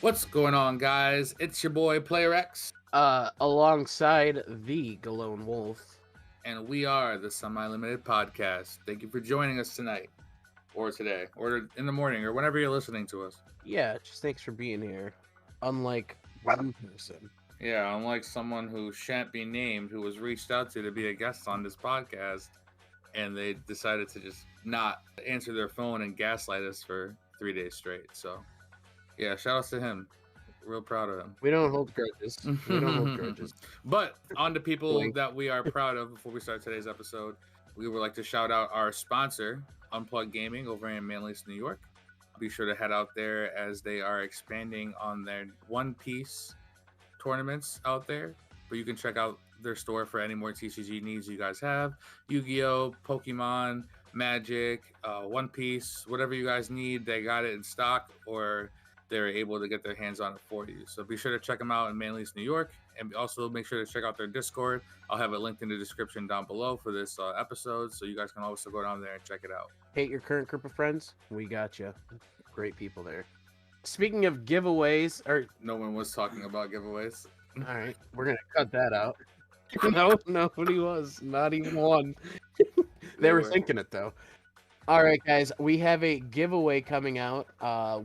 What's going on, guys? It's your boy Player X, Alongside the Galonewolf. and we are the Semi-Limited Podcast. Thank you for joining us tonight, or today, or in the morning, or whenever you're listening to us. Yeah, just thanks for being here. Unlike one person. Yeah, unlike someone who shan't be named, who was reached out to be a guest on this podcast, and they decided to just not answer their phone and gaslight us for 3 days straight. So, yeah, shout outs to him. Real proud of him. We don't hold grudges. We don't hold grudges. But on to people Blink. that we are proud of before we start today's episode, we would like to shout out our sponsor, Unplugged Gaming, over in Manlius, New York. Be sure to head out there as they are expanding on their One Piece tournaments out there. But you can check out their store for any more TCG needs you guys have. Yu-Gi-Oh, Pokemon, Magic, One Piece, whatever you guys need, they got it in stock, or they're able to get their hands on it for you. So be sure to check them out in Manlius, New York, and also make sure to check out their Discord. I'll have it linked in the description down below for this episode, so you guys can also go down there and check it out. Hate your current group of friends? We got you. Great people there. Speaking of giveaways, No one was talking about giveaways. all right, we're gonna cut that out. No, nobody was. Not even one. They were thinking it though. All right, guys, we have a giveaway coming out.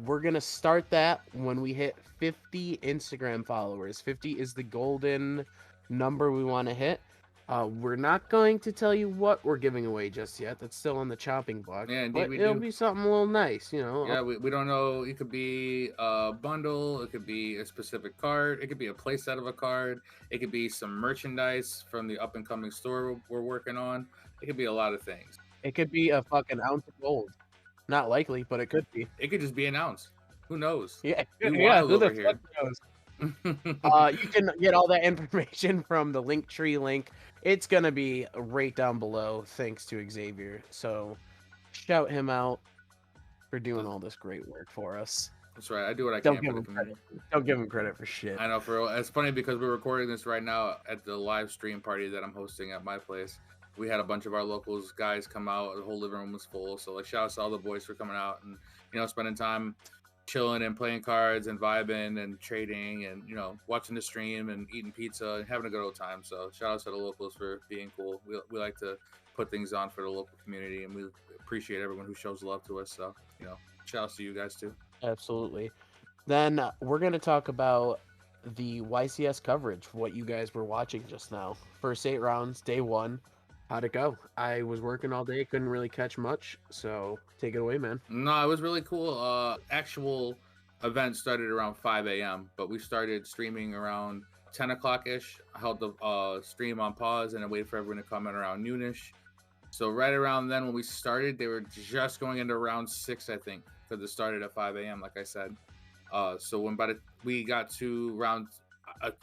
We're going to start that when we hit 50 Instagram followers. 50 is the golden number we want to hit. We're not going to tell you what we're giving away just yet. That's still on the chopping block. Yeah, indeed but we it'll do. be something a little nice, you know. Yeah, we don't know. It could be a bundle. It could be a specific card. It could be a playset of a card. It could be some merchandise from the up-and-coming store we're working on. It could be a lot of things. It could be a fucking ounce of gold. Not likely, but it could be. It could just be an ounce. Who knows? Yeah, We yeah. wild Who the over here. fuck knows? You can get all that information from the Linktree link. It's gonna be right down below, thanks to Xavier. So shout him out for doing all this great work for us. That's right. I do what I Don't can give for the him community. credit. Don't give him credit for shit. I know. It's funny because we're recording this right now at the live stream party that I'm hosting at my place. We had a bunch of our locals guys come out. The whole living room was full. So like, shout out to all the boys for coming out and spending time chilling and playing cards and vibing and trading and watching the stream and eating pizza and having a good old time. So shout out to the locals for being cool. We like to put things on for the local community, and we appreciate everyone who shows love to us. So shout out to you guys too. Absolutely. Then we're gonna talk about the YCS coverage, what you guys were watching just now. First 8 rounds, day 1. How'd it go? I was working all day, couldn't really catch much, so take it away, man. No, it was really cool. Actual event started around 5 a.m., but we started streaming around 10 o'clock ish. I held the stream on pause and then waited for everyone to come in around noonish. So right around then when we started, they were just going into round 6, I think, because it started at 5 a.m., like I said. So we got to round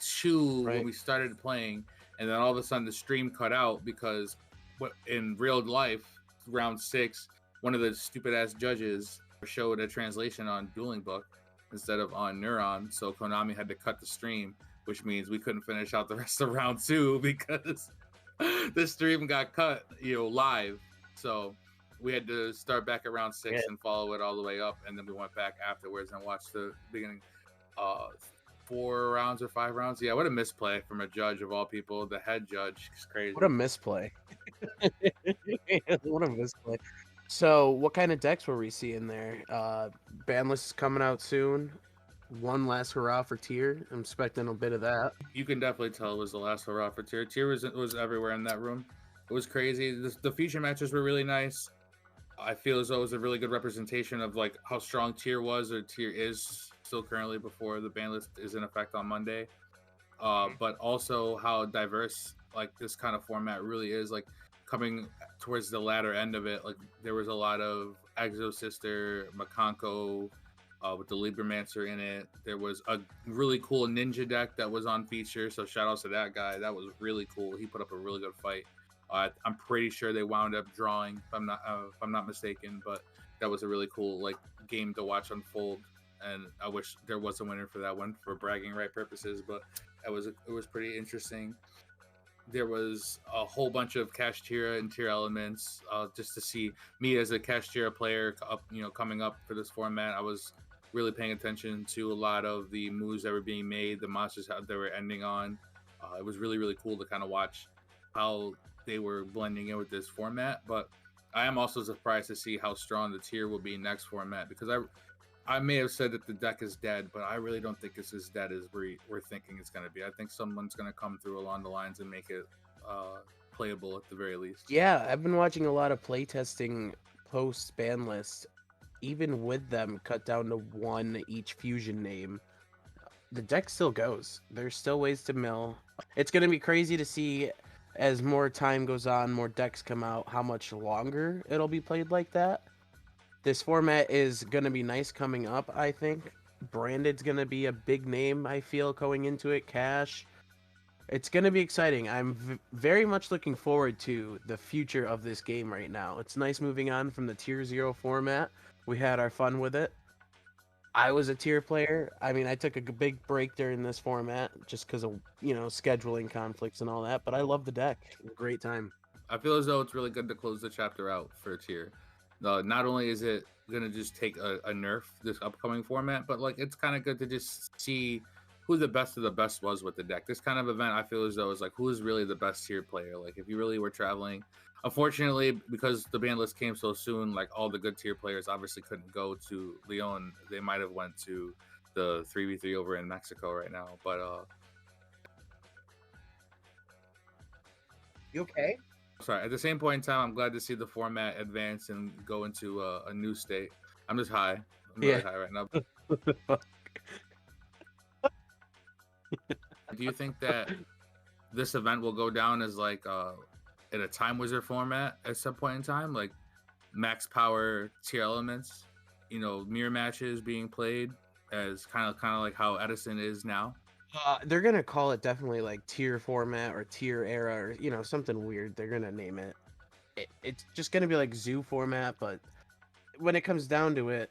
2 Right. when we started playing, and then all of a sudden the stream cut out because in real life, round 6, one of the stupid ass judges showed a translation on Dueling Book instead of on Neuron, so Konami had to cut the stream, which means we couldn't finish out the rest of round 2 because the stream got cut, live. So we had to start back at round 6 and follow it all the way up, and then we went back afterwards and watched the beginning 4 rounds or 5 rounds. Yeah, what a misplay from a judge of all people. The head judge is crazy. What a misplay. What a misplay. So, what kind of decks were we seeing there? Bandless is coming out soon. One last hurrah for Tear. I'm expecting a bit of that. You can definitely tell it was the last hurrah for Tear. Tear was everywhere in that room. It was crazy. The feature matches were really nice. I feel as though it was a really good representation of like how strong Tear was or Tear is still currently before the ban list is in effect on Monday. But also how diverse like this kind of format really is. Like coming towards the latter end of it, like there was a lot of Exo Sister, Makanko, with the Libromancer in it. There was a really cool ninja deck that was on feature, so shout outs to that guy. That was really cool. He put up a really good fight. I'm pretty sure they wound up drawing, if I'm not mistaken, but that was a really cool like game to watch unfold. And I wish there was a winner for that one for bragging right purposes, but it was pretty interesting. There was a whole bunch of Kashtira and Tearlaments, just to see me as a Kashtira player up, coming up for this format. I was really paying attention to a lot of the moves that were being made, the monsters how they were ending on. It was really, really cool to kind of watch how they were blending in with this format. But I am also surprised to see how strong the tier will be next format, because I may have said that the deck is dead, but I really don't think it's as dead as we're thinking it's going to be. I think someone's going to come through along the lines and make it playable at the very least. Yeah, I've been watching a lot of playtesting post ban list. Even with them cut down to 1 each fusion name, the deck still goes. There's still ways to mill. It's going to be crazy to see as more time goes on, more decks come out, how much longer it'll be played like that. This format is going to be nice coming up, I think. Branded's going to be a big name, I feel, going into it. Cash. It's going to be exciting. I'm very much looking forward to the future of this game right now. It's nice moving on from the Tear-0 format. We had our fun with it. I was a tier player. I mean, I took a big break during this format just because of, scheduling conflicts and all that. But I love the deck. Great time. I feel as though it's really good to close the chapter out for a tier. Not only is it going to just take a nerf this upcoming format, but like it's kind of good to just see who the best of the best was with the deck. This kind of event, I feel as though, is like, who is really the best tier player? Like, if you really were traveling, unfortunately, because the ban list came so soon, like all the good tier players obviously couldn't go to Lyon. They might have went to the 3v3 over in Mexico right now. But You okay? sorry, at the same point in time, I'm glad to see the format advance and go into a new state. I'm just high. I'm really high right now. Do you think that this event will go down as like in a Time Wizard format at some point in time, like max power Tearlaments, mirror matches being played as kind of like how Edison is now? They're gonna call it definitely like tier format or tier era or something weird. They're gonna name it. It's just gonna be like zoo format, but when it comes down to it,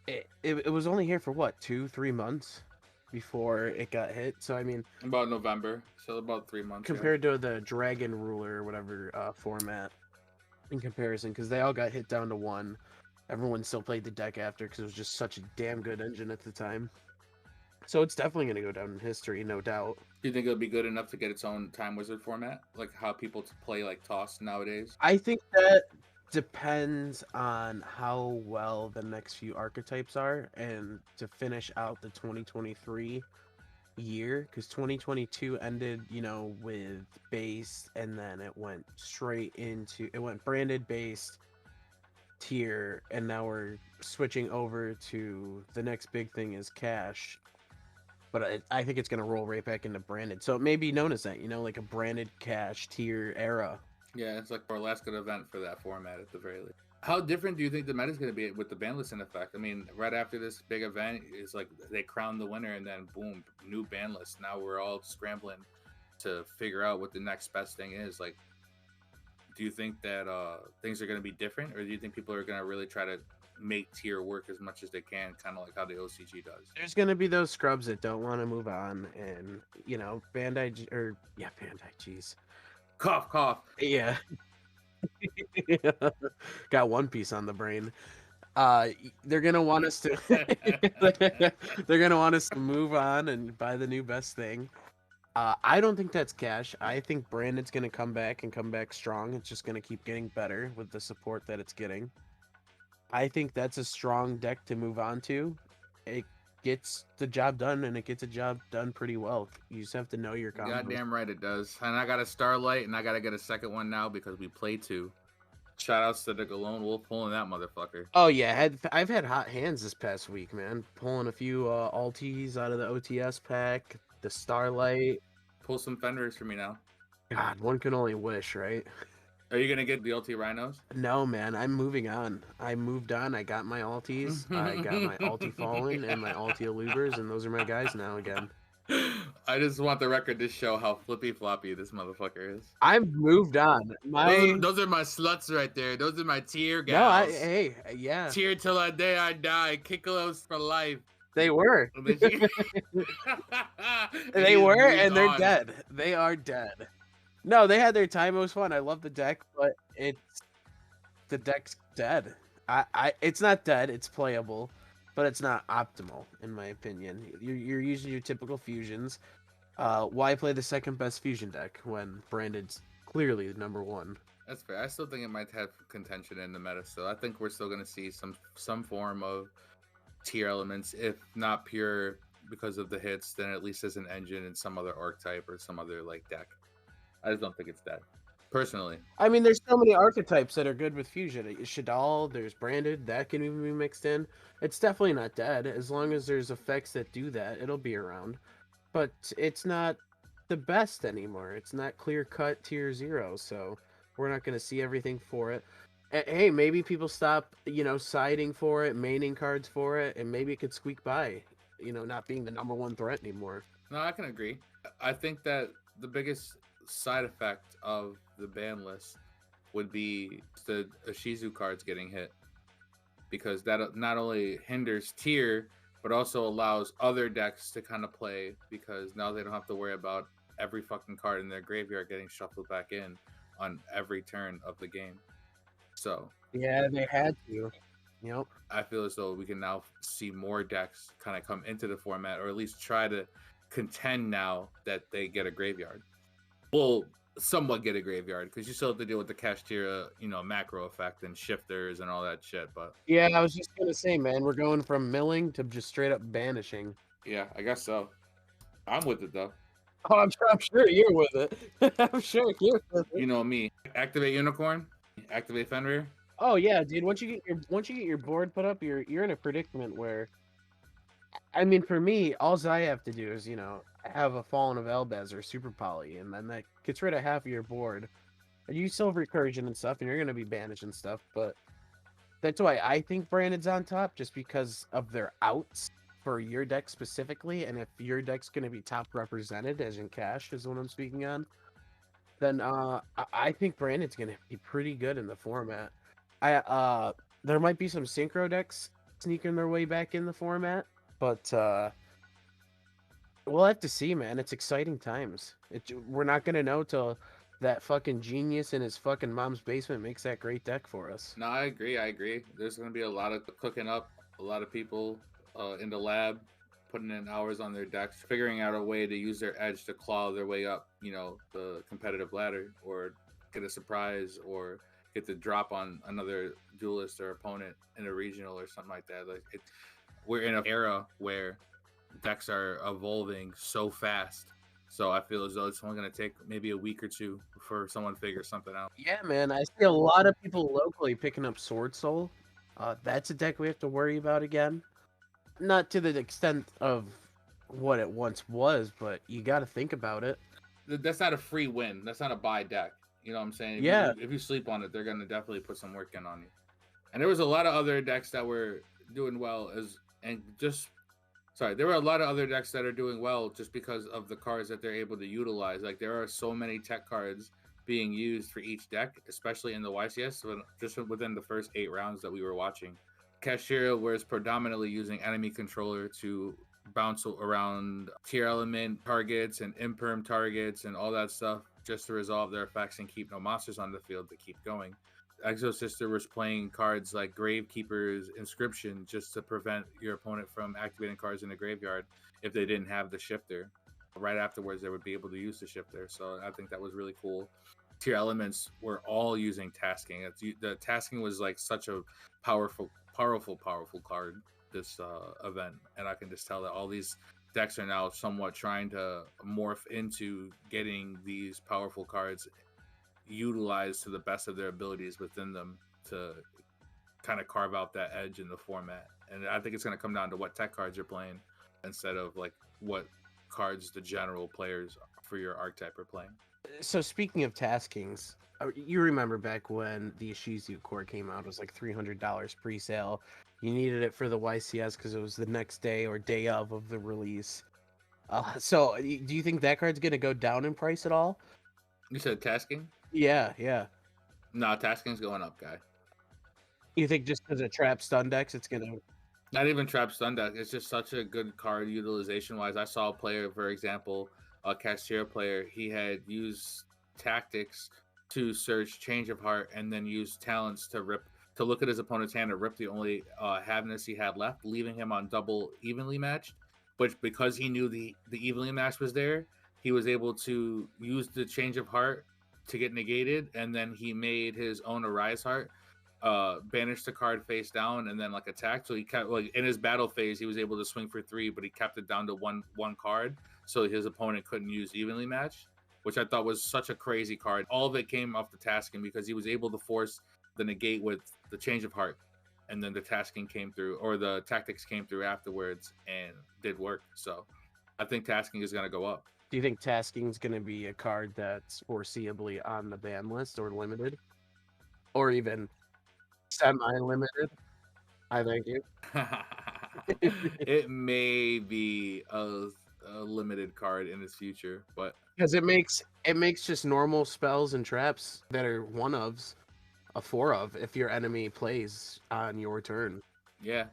it was only here for what 2-3 months before it got hit. So I mean, about November, so about 3 months compared to the Dragon Ruler or whatever format in comparison, because they all got hit down to 1. Everyone still played the deck after because it was just such a damn good engine at the time. So it's definitely going to go down in history, no doubt. Do you think it'll be good enough to get its own Time Wizard format, like how people play like Toss nowadays? I think that depends on how well the next few archetypes are, and to finish out the 2023 year, because 2022 ended, with base, and then it went branded, based, tier, and now we're switching over to the next big thing is cash. But I think it's going to roll right back into branded. So it may be known as that, like a branded cash tier era. Yeah, it's like our last good event for that format at the very least. How different do you think the meta is going to be with the ban list in effect? I mean, right after this big event, it's like they crown the winner and then boom, new ban list. Now we're all scrambling to figure out what the next best thing is. Like, do you think that things are going to be different, or do you think people are going to really try to make tier work as much as they can, kind of like how the OCG does? There's going to be those scrubs that don't want to move on, and Bandai, jeez. Cough. Yeah. Got One Piece on the brain. They're gonna want us to they're gonna want us to move on and buy the new best thing. I don't think that's cash. I think Brandon's gonna come back strong. It's just gonna keep getting better with the support that it's getting. I think that's a strong deck to move on to. It gets the job done, and it gets a job done pretty well. You just have to know your combos. Goddamn right it does. And I got a Starlight, and I gotta get a second one now because we play 2. Shout outs to the Galonewolf pulling that motherfucker. Oh yeah, I've had hot hands this past week, man. Pulling a few alties out of the OTS pack, the Starlight. Pull some Fenders for me now. God, one can only wish, right? Are you gonna get the LT Rhinos? No, man. I'm moving on. I moved on. I got my alties. I got my alti Fallen and my alti Alubers, and those are my guys now again. I just want the record to show how flippy floppy this motherfucker is. I've moved on. Those are my sluts right there. Those are my tier gals. No, yeah. Tier till the day I die. Kickalos for life. They were. They were, and they're dead. They are dead. No, they had their time. It was fun. I love the deck, but the deck's dead. It's not dead. It's playable. but it's not optimal in my opinion. You're using your typical fusions. Why play the second best fusion deck when Branded's clearly number one? That's fair. I still think it might have contention in the meta, so I think we're still going to see some form of tier elements, if not pure because of the hits, then at least as an engine in some other archetype or some other like deck. I just don't think it's dead, personally. I mean, there's so many archetypes that are good with fusion. Shadal, there's Branded, that can even be mixed in. It's definitely not dead. As long as there's effects that do that, it'll be around. But it's not the best anymore. It's not clear cut tier 0, so we're not going to see everything for it. Hey, maybe people stop, siding for it, maining cards for it, and maybe it could squeak by, not being the number one threat anymore. No, I can agree. I think that the biggest side effect of the ban list would be the Ishizu cards getting hit, because that not only hinders tier, but also allows other decks to kind of play, because now they don't have to worry about every fucking card in their graveyard getting shuffled back in on every turn of the game. So yeah, they had to. Yep. I feel as though we can now see more decks kind of come into the format, or at least try to contend now that they get a graveyard. Well, somewhat get a graveyard, because you still have to deal with the Kashtira, macro effect and shifters and all that shit. But yeah, I was just gonna say, man, we're going from milling to just straight up banishing. yeah, I guess so. I'm with it though. Oh, I'm sure you're with it. I'm sure you're with it. You know me. Activate Unicorn, activate Fenrir. Oh yeah, dude. Once you get your board put up, you're in a predicament where, I mean, for me, all I have to do is have a Fallen of Elbaz or Super Poly, and then that gets rid of half of your board. And you still have recursion and stuff, and you're gonna be banished and stuff. But that's why I think Branded's on top, just because of their outs for your deck specifically. And if your deck's gonna be top represented, as in cash is what I'm speaking on, then I think Branded's gonna be pretty good in the format. There might be some synchro decks sneaking their way back in the format, but we'll have to see, man. It's exciting times. We're not gonna know till that fucking genius in his fucking mom's basement makes that great deck for us. No, I agree. There's gonna be a lot of cooking up, a lot of people in the lab putting in hours on their decks, figuring out a way to use their edge to claw their way up, the competitive ladder, or get a surprise, or get the drop on another duelist or opponent in a regional or something like that. We're in an era where decks are evolving so fast, so I feel as though it's only going to take maybe a week or two before someone figures something out. Yeah, man. I see a lot of people locally picking up Sword Soul. That's a deck we have to worry about again. Not to the extent of what it once was, but you got to think about it. That's not a free win. That's not a buy deck. You know what I'm saying? If you sleep on it, they're going to definitely put some work in on you. And there was a lot of other decks that were doing well there were a lot of other decks that are doing well just because of the cards that they're able to utilize. Like, there are so many tech cards being used for each deck, especially in the YCS, just within the first 8 rounds that we were watching. Kashtira was predominantly using enemy controller to bounce around tier element targets and imperm targets and all that stuff, just to resolve their effects and keep no monsters on the field to keep going. Exosister was playing cards like Gravekeeper's Inscription just to prevent your opponent from activating cards in the graveyard if they didn't have the shifter. Right afterwards, they would be able to use the shifter. So I think that was really cool. Tier elements were all using tasking. The tasking was like such a powerful card this event, and I can just tell that all these decks are now somewhat trying to morph into getting these powerful cards utilized to the best of their abilities within them to kind of carve out that edge in the format. And I think it's going to come down to what tech cards you're playing instead of like what cards the general players for your archetype are playing. So speaking of taskings, you remember back when the Ishizu core came out, it was like $300 pre-sale. You needed it for the YCS because it was the next day or day of the release. So do you think that card's going to go down in price at all? You said tasking? Yeah. No, tasking's going up, guy. You think just because of trap stun decks, it's going to... Not even trap stun deck. It's just such a good card utilization-wise. I saw a player, for example, a Kashtira player, he had used tactics to search Change of Heart and then use talents to rip to look at his opponent's hand and rip the only Havness he had left, leaving him on double evenly matched. But because he knew the evenly match was there, he was able to use the change of heart to get negated, and then he made his own Arise Heart, banished the card face down, and then like attacked. So he kept like in his battle phase, he was able to swing for 3, but he kept it down to one card, so his opponent couldn't use evenly matched, which I thought was such a crazy card. All of it came off the tasking because he was able to force the negate with the change of heart, and then the tasking came through, or the tactics came through afterwards and did work. So I think tasking is going to go up. Do you think tasking is going to be a card that's foreseeably on the ban list or limited, or even semi-limited? I thank you. It may be a limited card in its future, but because it makes just normal spells and traps that are one ofs a 4 of if your enemy plays on your turn. Yeah,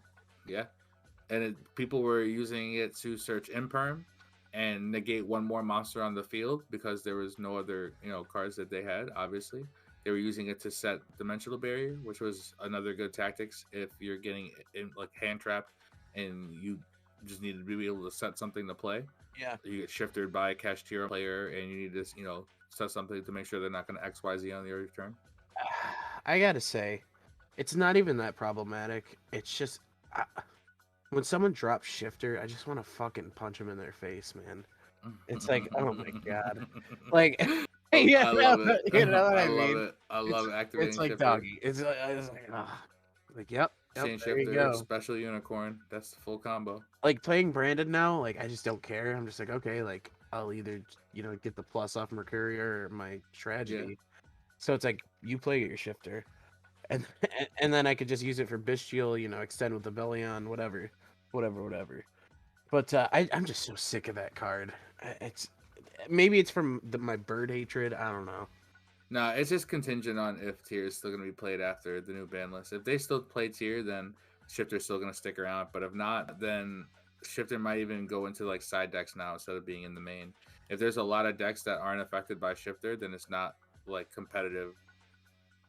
and people were using it to search imperm and negate one more monster on the field because there was no other cards that they had. Obviously, they were using it to set dimensional barrier, which was another good tactics if you're getting in like hand trapped and you just need to be able to set something to play. Yeah, you get shifted by a cash tier player and you need to set something to make sure they're not going to XYZ on your turn. I gotta say, it's not even that problematic. It's just when someone drops shifter, I just want to fucking punch them in their face, man. It's like, oh my god, like, yeah, I love it. You know what I love mean? it. I love activating. It's like shifter. doggy. It's like, yep. Chain There you shifter, go. special unicorn. That's the full combo. Like playing Branded now, like I just don't care. I'm just like, okay, like I'll either get the plus off Mercurier or my tragedy. Yeah. So it's like you play your shifter, and then I could just use it for Bestial, extend with the Bellion, whatever. But I'm just so sick of that card. It's maybe it's from my bird hatred. I don't know. No, it's just contingent on if Tear is still going to be played after the new ban list. If they still play Tear, then Shifter's still going to stick around. But if not, then Shifter might even go into like side decks now instead of being in the main. If there's a lot of decks that aren't affected by Shifter, then it's not like competitive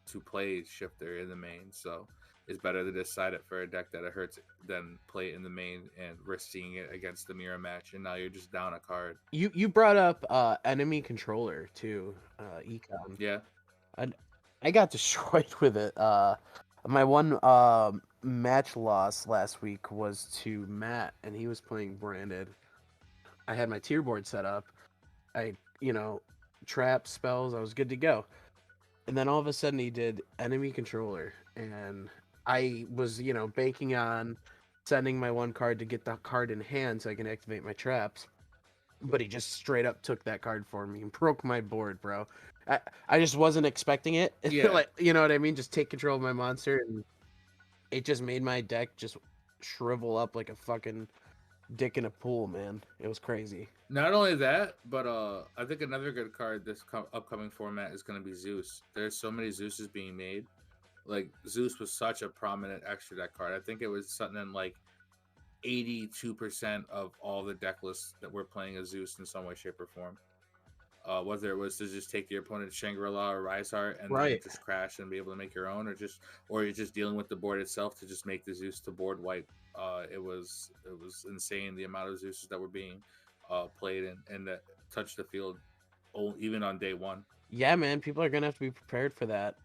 to play Shifter in the main. So it's better to just side it for a deck that it hurts than play it in the main and risk seeing it against the mirror match. And now you're just down a card. You brought up enemy controller too, Econ. Yeah. I got destroyed with it. My one match loss last week was to Matt, and he was playing Branded. I had my tier board set up. I, trap spells. I was good to go. And then all of a sudden he did enemy controller, and I was, banking on sending my one card to get the card in hand so I can activate my traps. But he just straight up took that card for me and broke my board, bro. I just wasn't expecting it. Yeah. Like, you know what I mean? Just take control of my monster, and it just made my deck just shrivel up like a fucking dick in a pool, man. It was crazy. Not only that, but I think another good card this upcoming format is going to be Zeus. There's so many Zeuses being made. Like, Zeus was such a prominent extra deck card. I think it was something in like 82% of all the deck lists that were playing a Zeus in some way, shape, or form. Whether it was to just take your opponent's Shangri-La or Rise Heart and then just crash and be able to make your own, or you're just dealing with the board itself to just make the Zeus to board wipe. It was insane the amount of Zeuses that were being played and that touched the field even on day one. Yeah, man, people are gonna have to be prepared for that.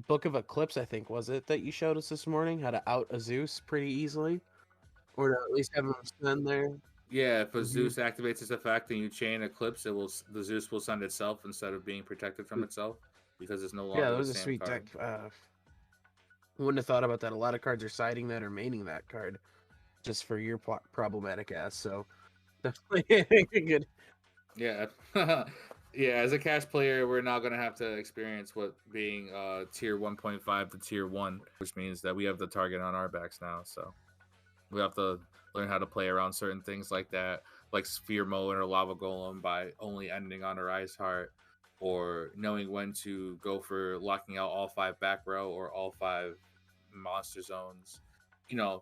Book of Eclipse, I think, was it that you showed us this morning? How to out a Zeus pretty easily, or to at least have him stand there. Yeah, if a Zeus activates its effect and you chain Eclipse, the Zeus will send itself instead of being protected from itself because it's no longer. Yeah, that was the a same sweet card. deck. Wouldn't have thought about that. A lot of cards are siding that or maining that card, just for your problematic ass. So definitely good. Yeah, yeah. As a cash player, we're now going to have to experience what being tier 1.5 to tier 1, which means that we have the target on our backs now. So we have to learn how to play around certain things like that, like Sphere Mode or Lava Golem by only ending on a Rise Heart, or knowing when to go for locking out all 5 back row or all 5 monster zones.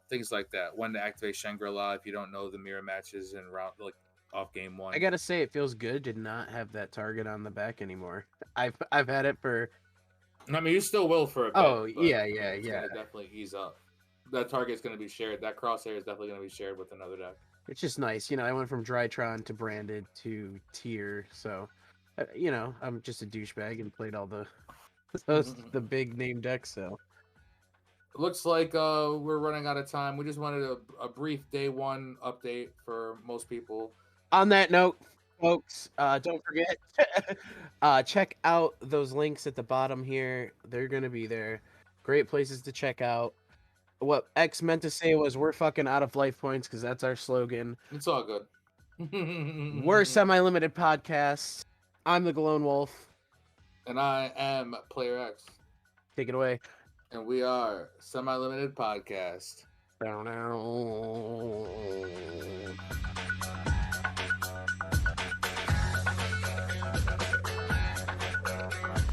Things like that. When to activate Shangri-La if you don't know the mirror matches and round like off game 1. I gotta say, it feels good to not have that target on the back anymore. I've had it for I mean, you still will for a bit. Oh, but yeah, I mean, yeah, it's yeah. gonna definitely ease up. That target's gonna be shared. That crosshair is definitely gonna be shared with another deck. It's just nice. I went from Drytron to Branded to Tier, so I'm just a douchebag and played all the the big name decks. So It looks like we're running out of time. We just wanted a brief day one update for most people. on that note, folks, don't forget check out those links at the bottom here. They're gonna be there. Great places to check out. What X meant to say was we're fucking out of life points because that's our slogan. It's all good. We're semi-limited podcasts. I'm the Galonewolf. And I am Player X. Take it away. And we are Semi Limited Podcast. Down.